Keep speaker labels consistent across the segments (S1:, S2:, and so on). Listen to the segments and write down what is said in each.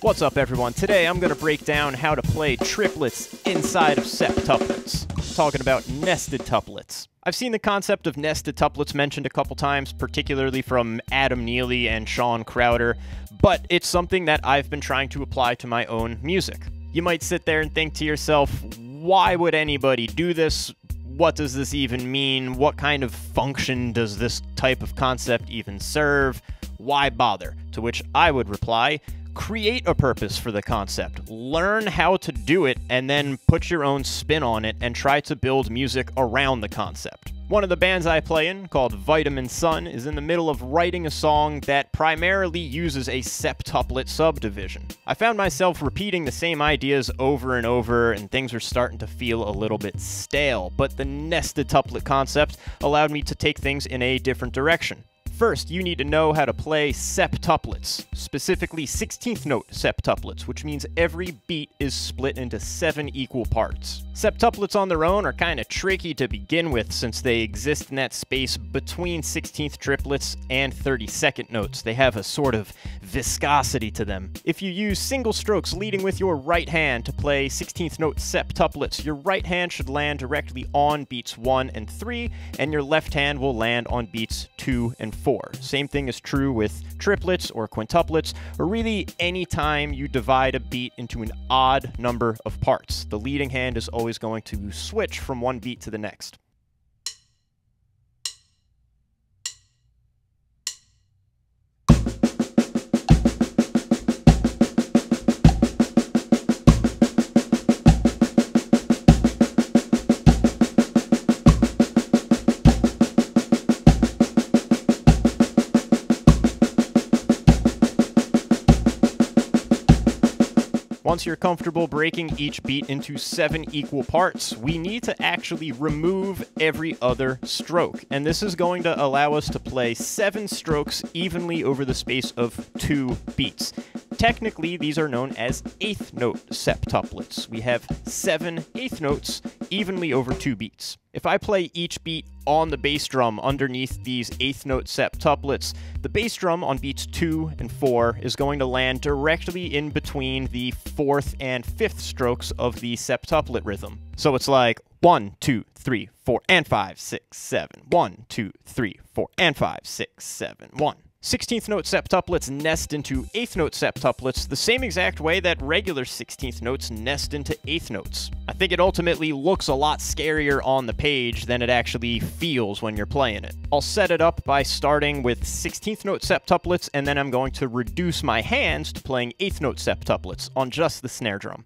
S1: What's up, everyone? Today I'm going to break down how to play triplets inside of septuplets. I'm talking about nested tuplets. I've seen the concept of nested tuplets mentioned a couple times, particularly from Adam Neely and Sean Crowder, but it's something that I've been trying to apply to my own music. You might sit there and think to yourself, why would anybody do this? What does this even mean? What kind of function does this type of concept even serve? Why bother? To which I would reply, create a purpose for the concept. Learn how to do it and then put your own spin on it and try to build music around the concept. One of the bands I play in, called Vitamin Sun, is in the middle of writing a song that primarily uses a septuplet subdivision. I found myself repeating the same ideas over and over, and things were starting to feel a little bit stale, but the nested tuplet concept allowed me to take things in a different direction. First, you need to know how to play septuplets, specifically 16th note septuplets, which means every beat is split into 7 equal parts. Septuplets on their own are kind of tricky to begin with since they exist in that space between 16th triplets and 32nd notes. They have a sort of viscosity to them. If you use single strokes leading with your right hand to play 16th note septuplets, your right hand should land directly on beats 1 and 3, and your left hand will land on beats 2 and 4. Same thing is true with triplets or quintuplets, or really any time you divide a beat into an odd number of parts. The leading hand is always going to switch from one beat to the next. Once you're comfortable breaking each beat into 7 equal parts, we need to actually remove every other stroke. And this is going to allow us to play 7 strokes evenly over the space of 2 beats. Technically, these are known as 8th note septuplets. We have 7 8th notes evenly over 2 beats. If I play each beat on the bass drum underneath these 8th note septuplets, the bass drum on beats 2 and 4 is going to land directly in between the 4th and 5th strokes of the septuplet rhythm. So it's like 1, 2, 3, 4, and 5, 6, 7. 1, 2, 3, 4, and 5, 6, 7, 1. 16th note septuplets nest into 8th note septuplets the same exact way that regular 16th notes nest into 8th notes. I think it ultimately looks a lot scarier on the page than it actually feels when you're playing it. I'll set it up by starting with 16th note septuplets, and then I'm going to reduce my hands to playing 8th note septuplets on just the snare drum.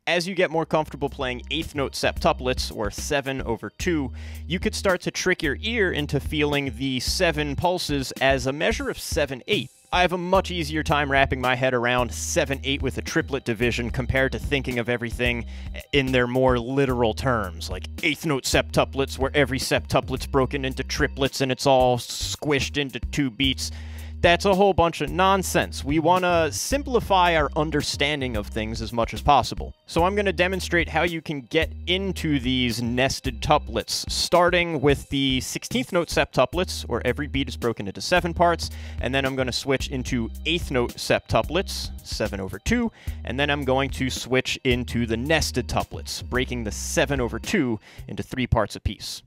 S1: As you get more comfortable playing 8th note septuplets, or 7 over 2, you could start to trick your ear into feeling the 7 pulses as a measure of 7/8. I have a much easier time wrapping my head around 7/8 with a triplet division compared to thinking of everything in their more literal terms, like 8th note septuplets where every septuplet's broken into triplets and it's all squished into 2 beats. That's a whole bunch of nonsense. We want to simplify our understanding of things as much as possible. So I'm going to demonstrate how you can get into these nested tuplets, starting with the 16th note septuplets, where every beat is broken into 7 parts, and then I'm going to switch into 8th note septuplets, 7 over 2, and then I'm going to switch into the nested tuplets, breaking the 7 over 2 into 3 parts apiece.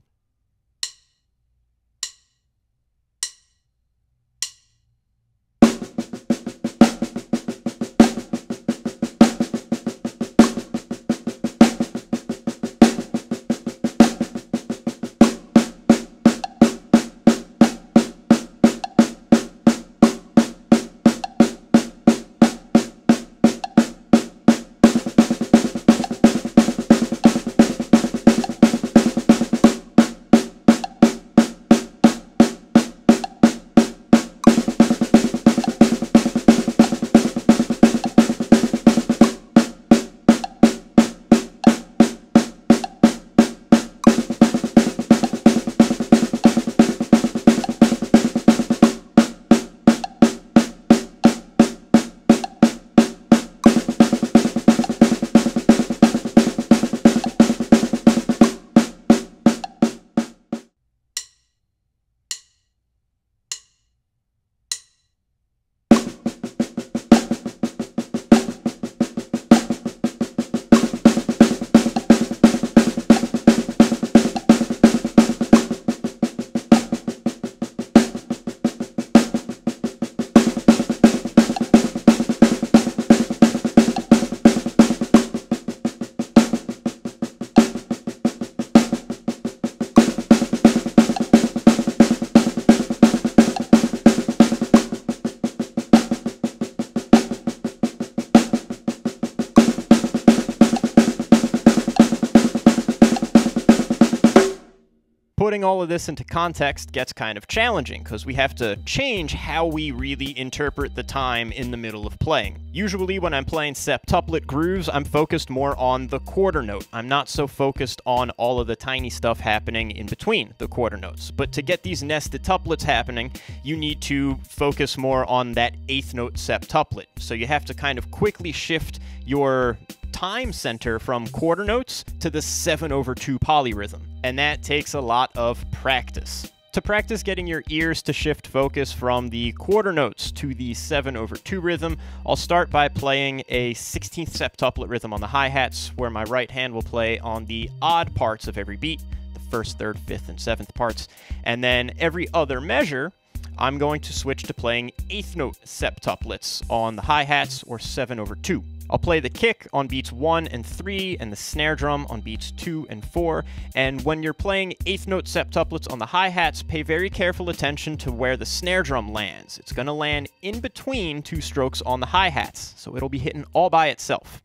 S1: putting all of this into context gets kind of challenging, because we have to change how we really interpret the time in the middle of playing. Usually when I'm playing septuplet grooves, I'm focused more on the quarter note. I'm not so focused on all of the tiny stuff happening in between the quarter notes. But to get these nested tuplets happening, you need to focus more on that eighth note septuplet. So you have to kind of quickly shift your time center from quarter notes to the 7/2 polyrhythm, and that takes a lot of practice. To practice getting your ears to shift focus from the quarter notes to the 7/2 rhythm, I'll start by playing a 16th septuplet rhythm on the hi-hats, where my right hand will play on the odd parts of every beat, the first, third, fifth, and seventh parts, and then every other measure, I'm going to switch to playing eighth note septuplets on the hi-hats, or 7/2. I'll play the kick on beats 1 and 3 and the snare drum on beats 2 and 4. And when you're playing eighth note septuplets on the hi-hats, pay very careful attention to where the snare drum lands. It's going to land in between two strokes on the hi-hats, so it'll be hitting all by itself.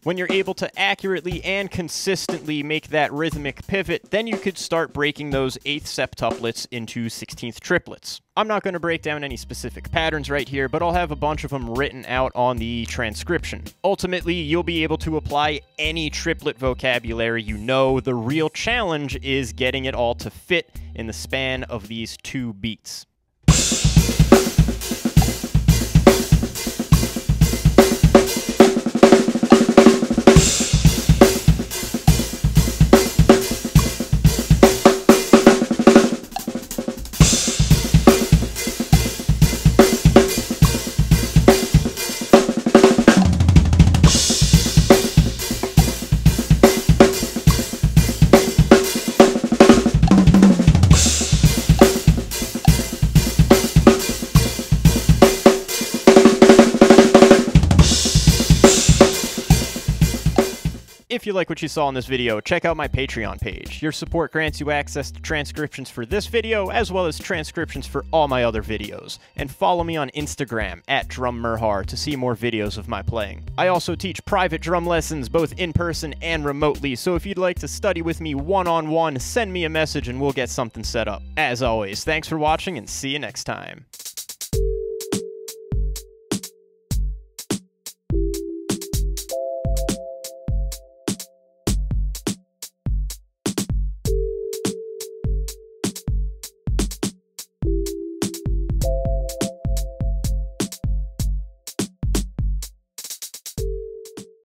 S1: When you're able to accurately and consistently make that rhythmic pivot, then you could start breaking those 8th septuplets into 16th triplets. I'm not going to break down any specific patterns right here, but I'll have a bunch of them written out on the transcription. Ultimately, you'll be able to apply any triplet vocabulary you know. The real challenge is getting it all to fit in the span of these 2 beats. If you like what you saw in this video, check out my Patreon page. Your support grants you access to transcriptions for this video, as well as transcriptions for all my other videos. And follow me on Instagram, @DrumMerhar, to see more videos of my playing. I also teach private drum lessons, both in person and remotely, so if you'd like to study with me one-on-one, send me a message and we'll get something set up. As always, thanks for watching and see you next time.